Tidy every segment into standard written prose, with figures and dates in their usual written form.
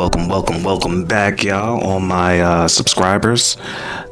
Welcome back, y'all, all my subscribers.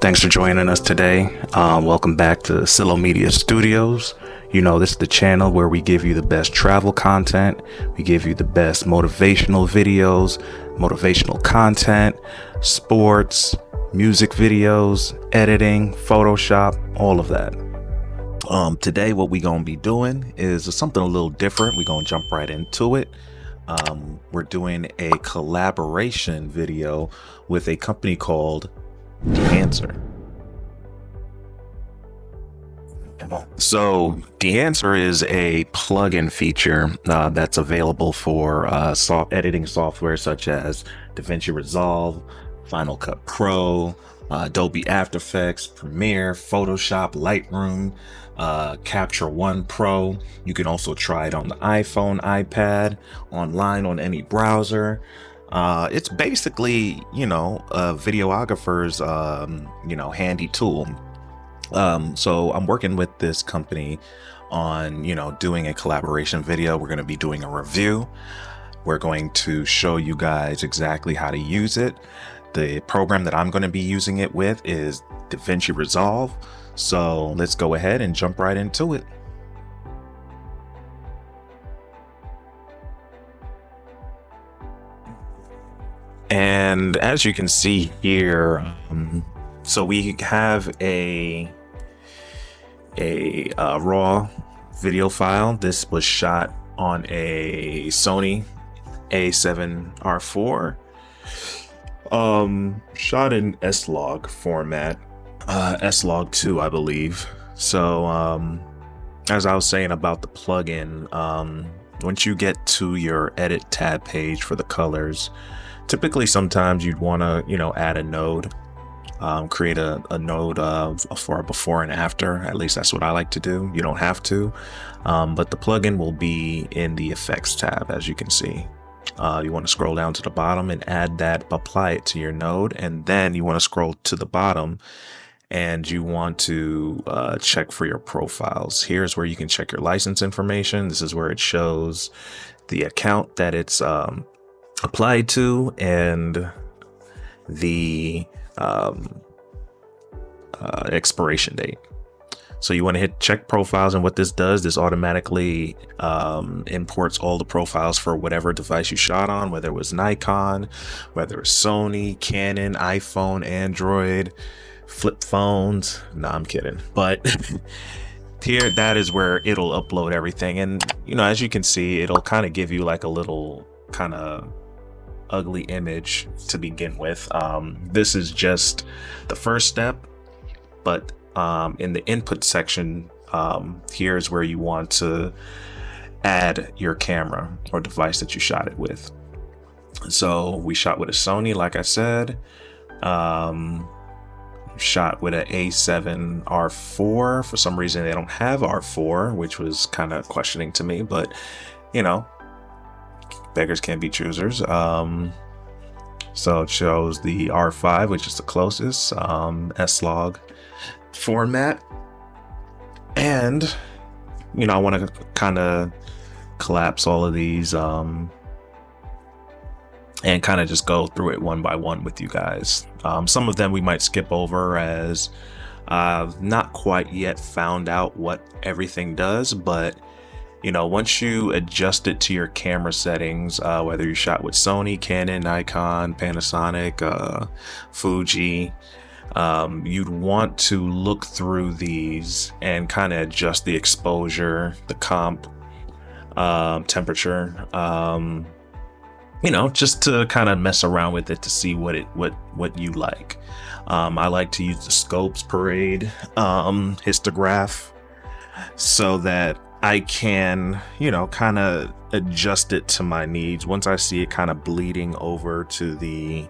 Thanks for joining us today. Welcome back to Silo Media Studios. You know, this is the channel where we give you the best travel content, we give you the best motivational videos, motivational content, sports, music videos, editing, Photoshop, all of that. Today, what we gonna be doing is something a little different. We're gonna jump right into it. We're doing a collaboration video with a company called Dehancer. So Dehancer is a plugin feature that's available for editing software such as Davinci Resolve, Final Cut Pro, Adobe After Effects, Premiere, Photoshop, Lightroom, Capture One Pro. You can also try it on the iPhone, iPad, online on any browser. It's basically, a videographer's, handy tool. So I'm working with this company on, doing a collaboration video. We're going to be doing a review. We're going to show you guys exactly how to use it. The program that I'm going to be using it with is Davinci Resolve. So let's go ahead and jump right into it. And as you can see here, so we have a raw video file. This was shot on a Sony A7R4, shot in S-Log format, S-Log 2, I believe. So as I was saying about the plugin, once you get to your edit tab page for the colors, typically sometimes you'd want to add a node, create a node for a before and after. At least that's what I like to do. You don't have to, but the plugin will be in the effects tab. As you can see, you want to scroll down to the bottom and add that, apply it to your node, and then you want to scroll to the bottom and you want to check for your profiles. Here's where you can check your license information. This is where it shows the account that it's applied to and the expiration date. So you want to hit check profiles, and what this does, this automatically imports all the profiles for whatever device you shot on, whether it was Nikon, whether it's Sony, Canon, iPhone, Android, flip phones. No, I'm kidding. But here, that is where it'll upload everything. And as you can see, it'll kind of give you like a little kind of ugly image to begin with. This is just the first step, but in the input section, here's where you want to add your camera or device that you shot it with. So we shot with a Sony, like I said. Shot with an A7R4. For some reason they don't have R4, which was kind of questioning to me, but beggars can't be choosers. So it shows the R5, which is the closest, S-Log format. And I want to kind of collapse all of these and kind of just go through it one by one with you guys. Some of them we might skip over as not quite yet found out what everything does, but once you adjust it to your camera settings, whether you shot with Sony, Canon, Nikon, Panasonic, Fuji, you'd want to look through these and kind of adjust the exposure, the comp, temperature, just to kind of mess around with it to see what you like. I like to use the Scopes Parade histograph so that I can, kind of adjust it to my needs. Once I see it kind of bleeding over to the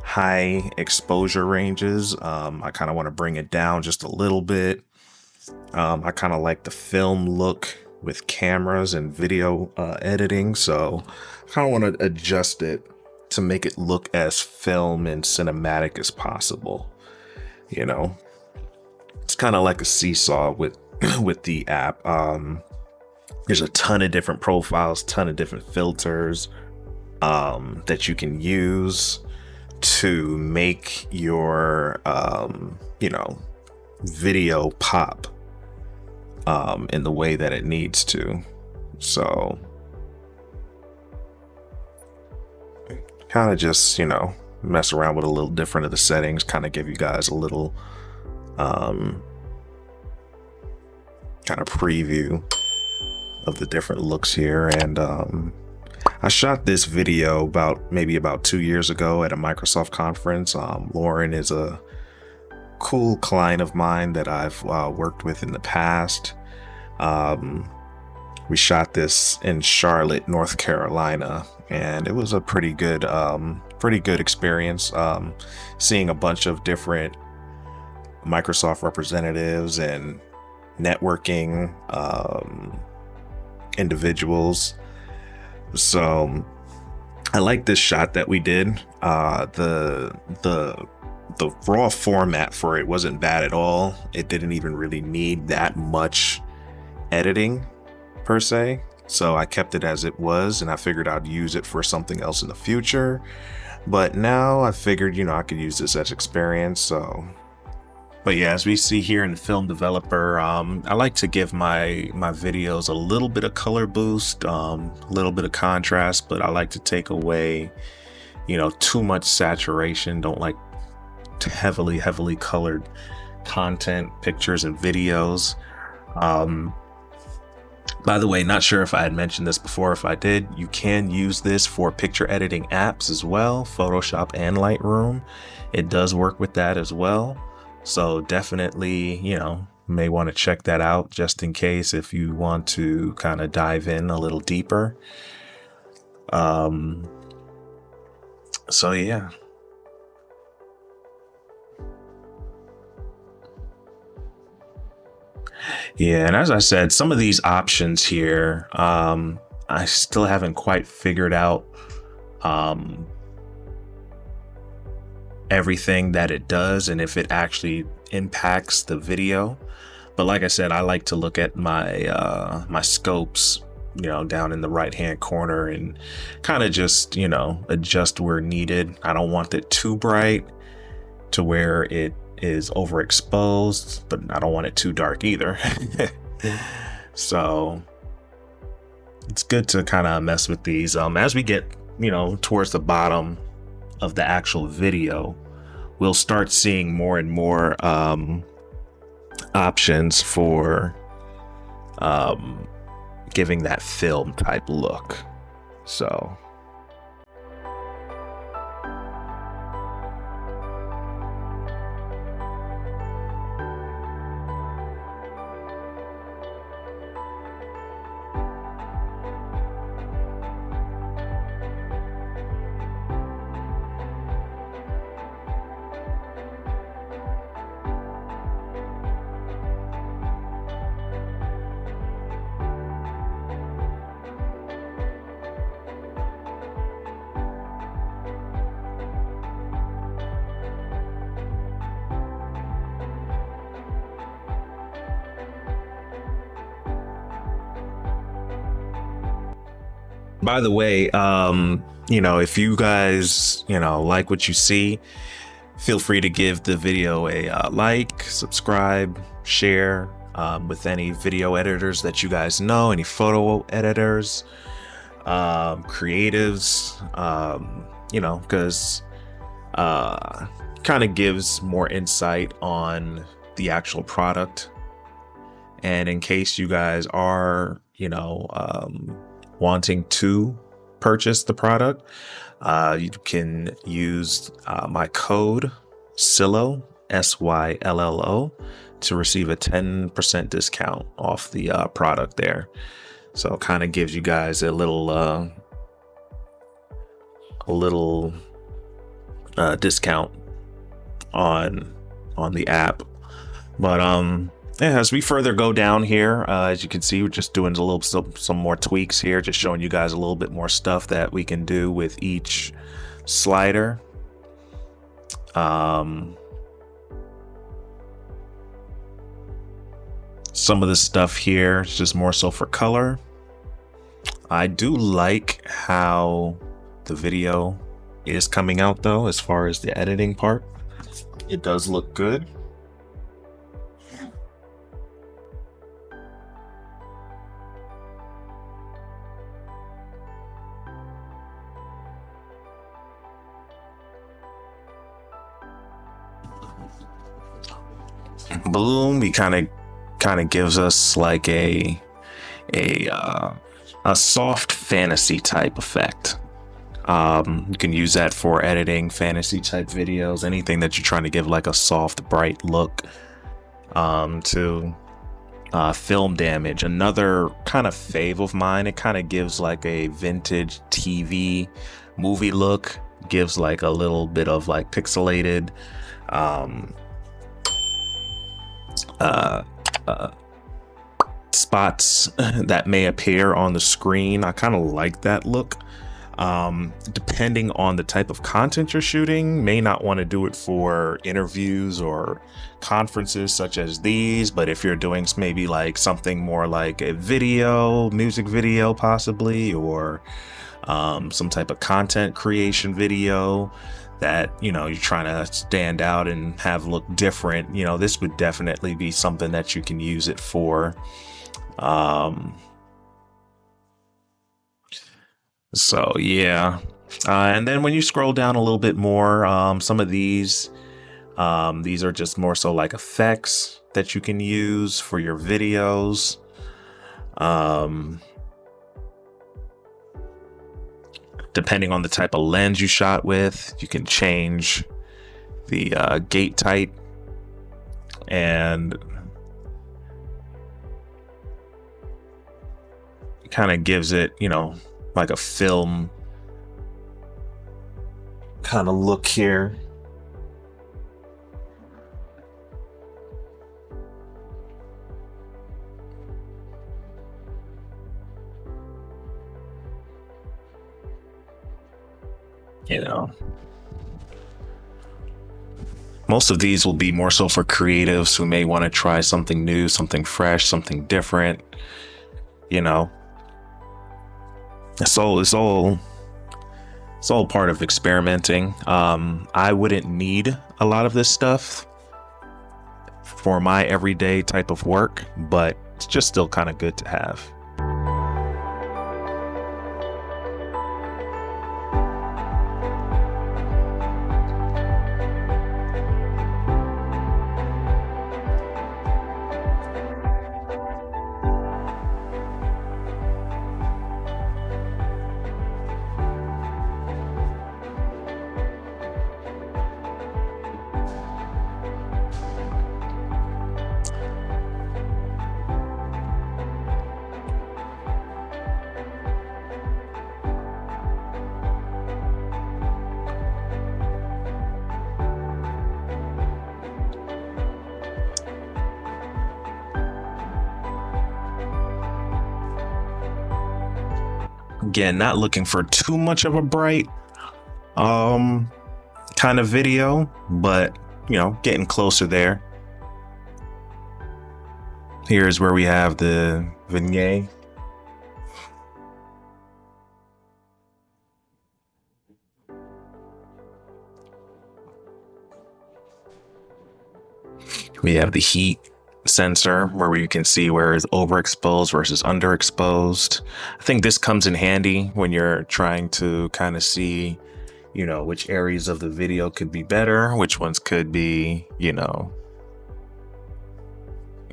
high exposure ranges, I kind of want to bring it down just a little bit. I kind of like the film look with cameras and video editing, so I kind of want to adjust it to make it look as film and cinematic as possible. It's kind of like a seesaw with the app. There's a ton of different profiles, ton of different filters, that you can use to make your video pop in the way that it needs to. So kind of just mess around with a little different of the settings, kind of give you guys a little kind of preview of the different looks here. And I shot this video maybe about 2 years ago at a Microsoft conference. Lauren is a cool client of mine that I've worked with in the past. We shot this in Charlotte, North Carolina, and it was a pretty good experience. Seeing a bunch of different Microsoft representatives and networking individuals. So I like this shot that we did. The raw format for it wasn't bad at all. It didn't even really need that much editing per se. So I kept it as it was, and I figured I'd use it for something else in the future. But now I figured, I could use this as experience. So, but yeah, as we see here in the Film Developer, I like to give my videos a little bit of color boost, a little bit of contrast, but I like to take away, too much saturation. Don't like heavily colored content, pictures and videos. By the way, not sure if I had mentioned this before. If I did, you can use this for picture editing apps as well, Photoshop and Lightroom. It does work with that as well. So definitely, may want to check that out just in case if you want to kind of dive in a little deeper. So yeah. Yeah, and as I said, some of these options here, I still haven't quite figured out everything that it does and if it actually impacts the video. But like I said, I like to look at my my scopes, down in the right hand corner and kind of just, adjust where needed. I don't want it too bright to where it is overexposed, but I don't want it too dark either. So it's good to kind of mess with these. As we get, towards the bottom of the actual video, we'll start seeing more and more options for giving that film type look. So by the way, if you guys, like what you see, feel free to give the video a like, subscribe, share with any video editors that you guys know, any photo editors, creatives, because kind of gives more insight on the actual product. And in case you guys are, wanting to purchase the product, you can use my code SYLLO, SYLLO, to receive a 10% discount off the product there. So it kind of gives you guys a little discount on the app. But yeah, as we further go down here, as you can see, we're just doing some more tweaks here, just showing you guys a little bit more stuff that we can do with each slider. Some of the stuff here is just more so for color. I do like how the video is coming out, though, as far as the editing part. It does look good. Boom, he kind of gives us like a soft fantasy type effect. You can use that for editing fantasy type videos, anything that you're trying to give like a soft, bright look to film damage. Another kind of fave of mine, it kind of gives like a vintage TV movie look, gives like a little bit of like pixelated spots that may appear on the screen. I kind of like that look. Depending on the type of content you're shooting, may not want to do it for interviews or conferences such as these, but if you're doing maybe like something more like a video, music video possibly, or some type of content creation video that, you know, you're trying to stand out and have look different, you know, this would definitely be something that you can use it for. So yeah, and then when you scroll down a little bit more, some of these are just more so like effects that you can use for your videos. Depending on the type of lens you shot with, you can change the gate type, and kind of gives it, you know, like a film kind of look here. You know, most of these will be more so for creatives who may want to try something new, something fresh, something different, you know. It's all part of experimenting. I wouldn't need a lot of this stuff for my everyday type of work, but it's just still kind of good to have. Again, not looking for too much of a bright kind of video, but you know, getting closer there. Here's where we have the vignette. We have the heat sensor where you can see where it's overexposed versus underexposed. I think this comes in handy when you're trying to kind of see, you know, which areas of the video could be better, which ones could be, you know,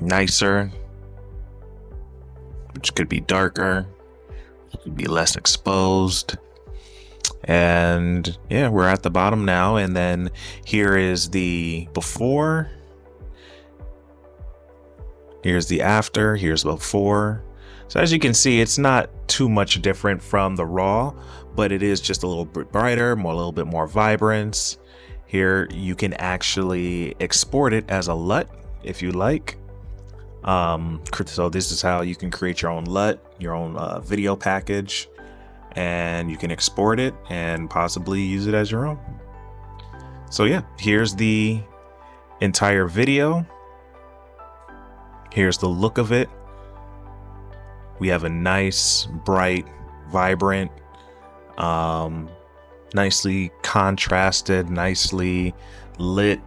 nicer, which could be darker, could be less exposed. And yeah, we're at the bottom now, and then here is the before. Here's the after, here's before. So as you can see, it's not too much different from the raw, but it is just a little bit brighter, a little bit more vibrance. Here you can actually export it as a LUT if you like. So this is how you can create your own LUT, your own video package, and you can export it and possibly use it as your own. So yeah, here's the entire video. Here's the look of it. We have a nice, bright, vibrant nicely contrasted, nicely lit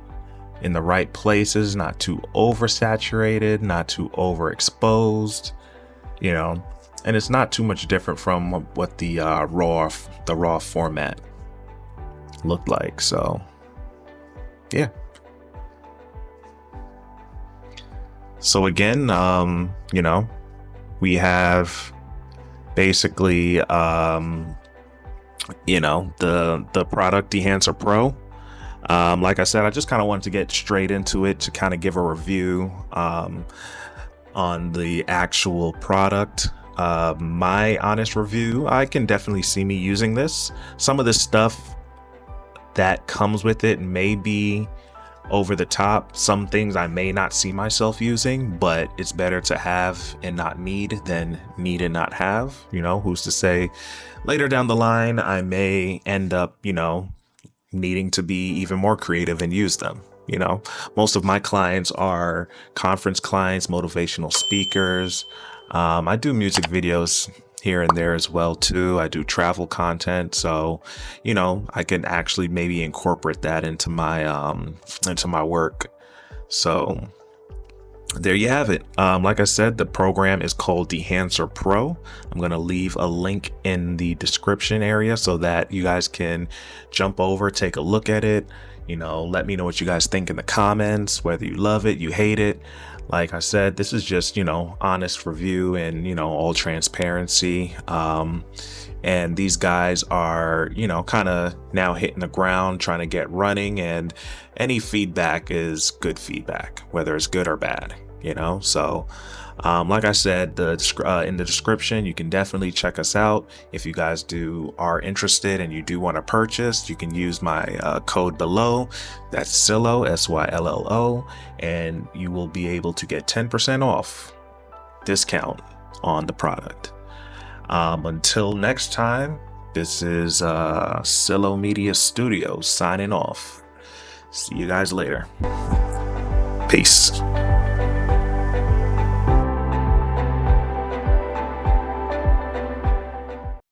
in the right places, not too oversaturated, not too overexposed, you know, and it's not too much different from what the raw format looked like. So yeah. So again, you know, we have basically, you know, the product Dehancer Pro. Like I said, I just kind of wanted to get straight into it to kind of give a review on the actual product. My honest review, I can definitely see me using this. Some of the stuff that comes with it may be over the top. Some things I may not see myself using, but it's better to have and not need than need and not have. You know, who's to say later down the line I may end up, you know, needing to be even more creative and use them. You know, most of my clients are conference clients, motivational speakers. I do music videos here and there as well too. I do travel content, so you know, I can actually maybe incorporate that into my work. So there you have it. Like I said, the program is called Dehancer Pro. I'm going to leave a link in the description area so that you guys can jump over, take a look at it. You know, let me know what you guys think in the comments, whether you love it, you hate it. Like I said, this is just, you know, honest review and, you know, all transparency. And these guys are, you know, kind of now hitting the ground, trying to get running, and any feedback is good feedback, whether it's good or bad, you know. So like I said, in the description, you can definitely check us out. If you guys are interested and you do want to purchase, you can use my code below. That's Syllo, SYLLO, and you will be able to get 10% off discount on the product. Until next time, this is Syllo Media Studios signing off. See you guys later. Peace.